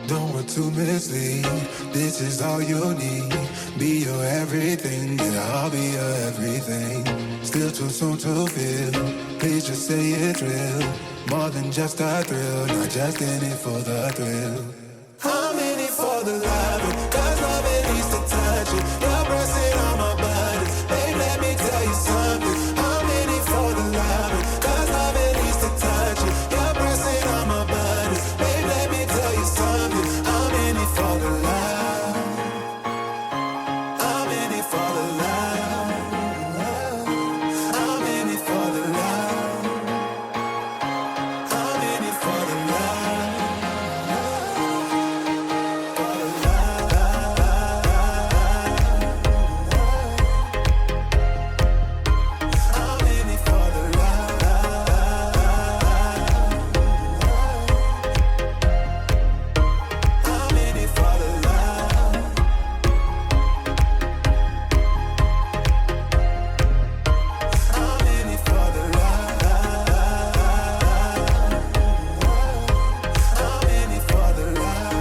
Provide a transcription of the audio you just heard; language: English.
Don't want to mislead, this is all you need. Be your everything, yeah, I'll be your everything. Still too soon to feel, please just say it's real. More than just a thrill, not just in it for the thrill. I'm in it for the love, cause love it needs to touch it. You're pressing on my body, babe, let me tell you something. I'm in it for the love, cause love it needs to touch it. You're pressing on my body, babe, let me tell you something. I'm in it for the love. I'm in it for the love. I'm in it for the love. I'm in it for the love. For the love. I'm in it for the love. I'm in it for the love. I'm in it for the love. I'm in it for the love.